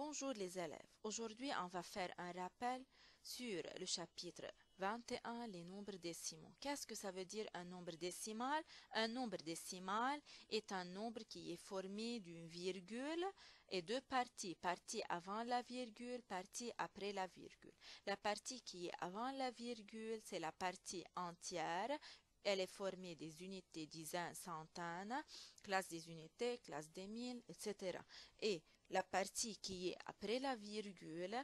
Bonjour les élèves. Aujourd'hui, on va faire un rappel sur le chapitre 21, les nombres décimaux. Qu'est-ce que ça veut dire un nombre décimal? Un nombre décimal est un nombre qui est formé d'une virgule et deux parties. Partie avant la virgule, partie après la virgule. La partie qui est avant la virgule, c'est la partie entière. Elle est formée des unités, dizaines, centaines, classe des unités, classe des mille, etc. Et la partie qui est après la virgule,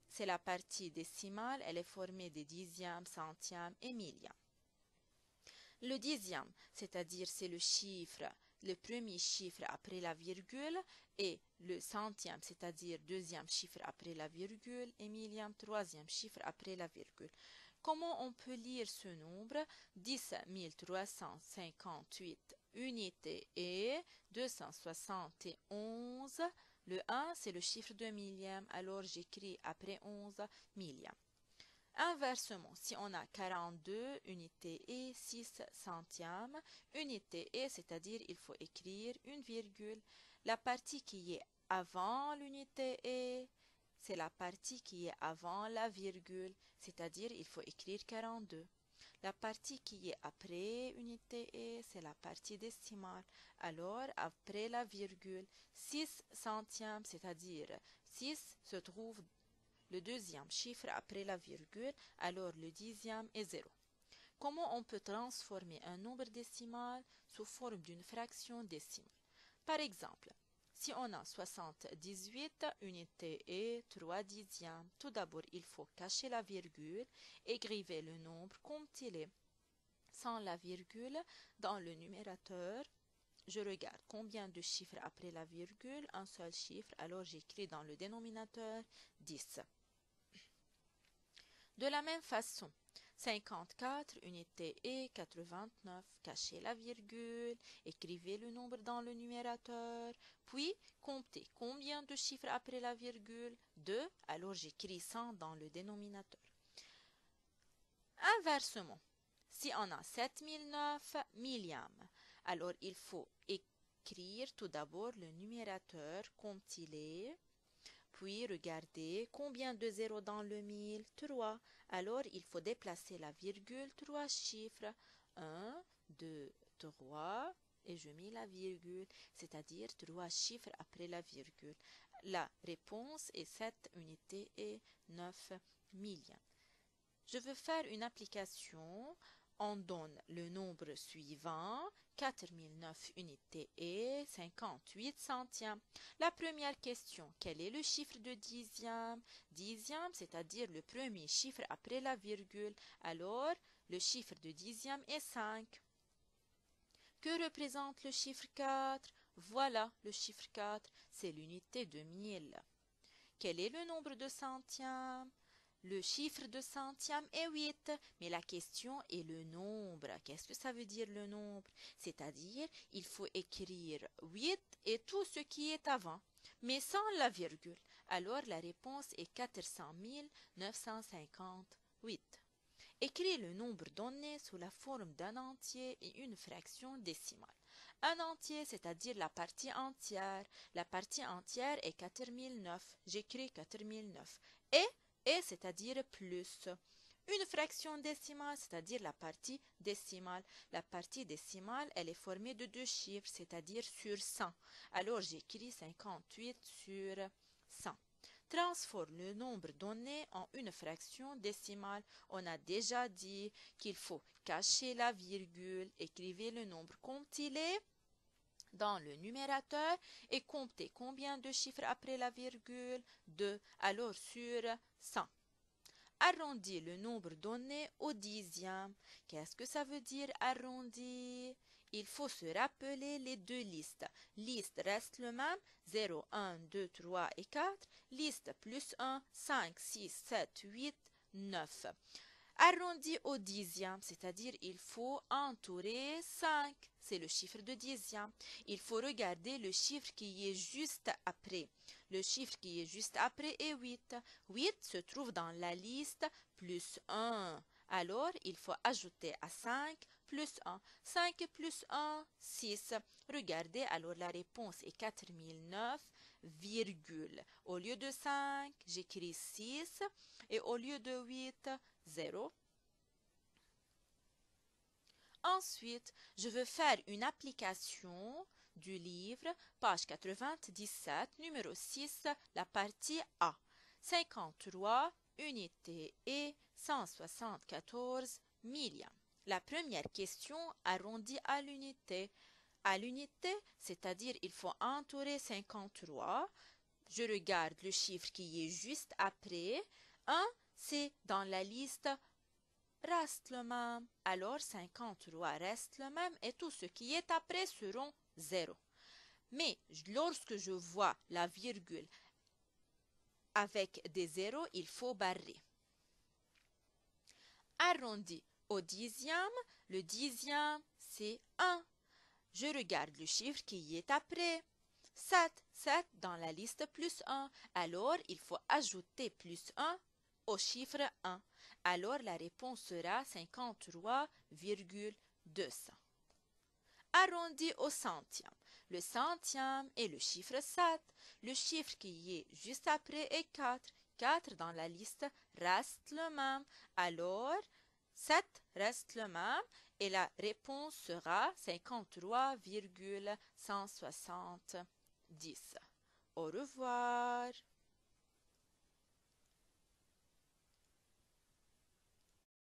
c'est la partie décimale. Elle est formée des dixièmes, centièmes et millièmes. Le dixième, c'est-à-dire c'est le chiffre, le premier chiffre après la virgule, et le centième, c'est-à-dire deuxième chiffre après la virgule, et millième, troisième chiffre après la virgule. Comment on peut lire ce nombre? 10 358 unités et 271. Le 1, c'est le chiffre de millième, alors j'écris après 11 millième. Inversement, si on a 42 unités et 6 centièmes, unité et, c'est-à-dire il faut écrire une virgule. La partie qui est avant l'unité et, c'est la partie qui est avant la virgule, c'est-à-dire il faut écrire 42. La partie qui est après unité et, c'est la partie décimale. Alors, après la virgule, 6 centièmes, c'est-à-dire 6 se trouve le deuxième chiffre après la virgule, alors le dixième est 0. Comment on peut transformer un nombre décimal sous forme d'une fraction décimale? Par exemple, si on a 78 unités et 3 dixièmes, tout d'abord il faut cacher la virgule, écrire le nombre comme il est sans la virgule dans le numérateur. Je regarde combien de chiffres après la virgule, un seul chiffre, alors j'écris dans le dénominateur 10. De la même façon, 54 unités et 89, cachez la virgule, écrivez le nombre dans le numérateur, puis comptez combien de chiffres après la virgule, 2, alors j'écris 100 dans le dénominateur. Inversement, si on a 7009 millièmes, alors il faut écrire tout d'abord le numérateur comme il est, puis regardez combien de zéros dans le 1000, 3. Alors il faut déplacer la virgule, 3 chiffres, 1, 2, 3, et je mets la virgule, c'est-à-dire 3 chiffres après la virgule. La réponse est 7 unités et 9 millièmes. Je veux faire une application. On donne le nombre suivant, 4009 unités et 58 centièmes. La première question, quel est le chiffre de dixième? Dixième, c'est-à-dire le premier chiffre après la virgule. Alors, le chiffre de dixième est 5. Que représente le chiffre 4? Voilà le chiffre 4, c'est l'unité de 1000. Quel est le nombre de centièmes? Le chiffre de centième est 8, mais la question est le nombre. Qu'est-ce que ça veut dire le nombre? C'est-à-dire, il faut écrire 8 et tout ce qui est avant, mais sans la virgule. Alors, la réponse est 400 958. Écris le nombre donné sous la forme d'un entier et une fraction décimale. Un entier, c'est-à-dire la partie entière. La partie entière est 4009. J'écris 4009. Et c'est-à-dire plus. Une fraction décimale, c'est-à-dire la partie décimale. La partie décimale, elle est formée de deux chiffres, c'est-à-dire sur 100. Alors j'écris 58 sur 100. Transforme le nombre donné en une fraction décimale. On a déjà dit qu'il faut cacher la virgule, écrivez le nombre comme il est dans le numérateur et comptez combien de chiffres après la virgule, 2, alors sur 100. Arrondis le nombre donné au dixième. Qu'est-ce que ça veut dire arrondir? Il faut se rappeler les deux listes. Liste reste le même, 0, 1, 2, 3 et 4. Liste plus 1, 5, 6, 7, 8, 9. Arrondi au dixième, c'est-à-dire il faut entourer 5. C'est le chiffre de dixième. Il faut regarder le chiffre qui est juste après. Le chiffre qui est juste après est 8. 8 se trouve dans la liste plus 1. Alors, il faut ajouter à 5 plus 1. 5 plus 1, 6. Regardez, alors la réponse est 4009, virgule. Au lieu de 5, j'écris 6 et au lieu de 8, 0. Ensuite, je veux faire une application du livre, page 97, numéro 6, la partie A. 53 unités et 174 millièmes. La première question arrondie à l'unité. À l'unité, c'est-à-dire il faut entourer 53. Je regarde le chiffre qui est juste après. 1, c'est dans la liste reste le même. Alors 53 reste le même et tout ce qui est après seront 0. Mais lorsque je vois la virgule avec des zéros, il faut barrer. Arrondi au dixième, le dixième c'est 1. Je regarde le chiffre qui est après. 7, 7 dans la liste plus 1. Alors il faut ajouter plus 1 au chiffre 1. Alors la réponse sera 53,200. Arrondi au centième. Le centième est le chiffre 7. Le chiffre qui est juste après est 4. 4 dans la liste reste le même. Alors 7 reste le même et la réponse sera 53,170. Au revoir.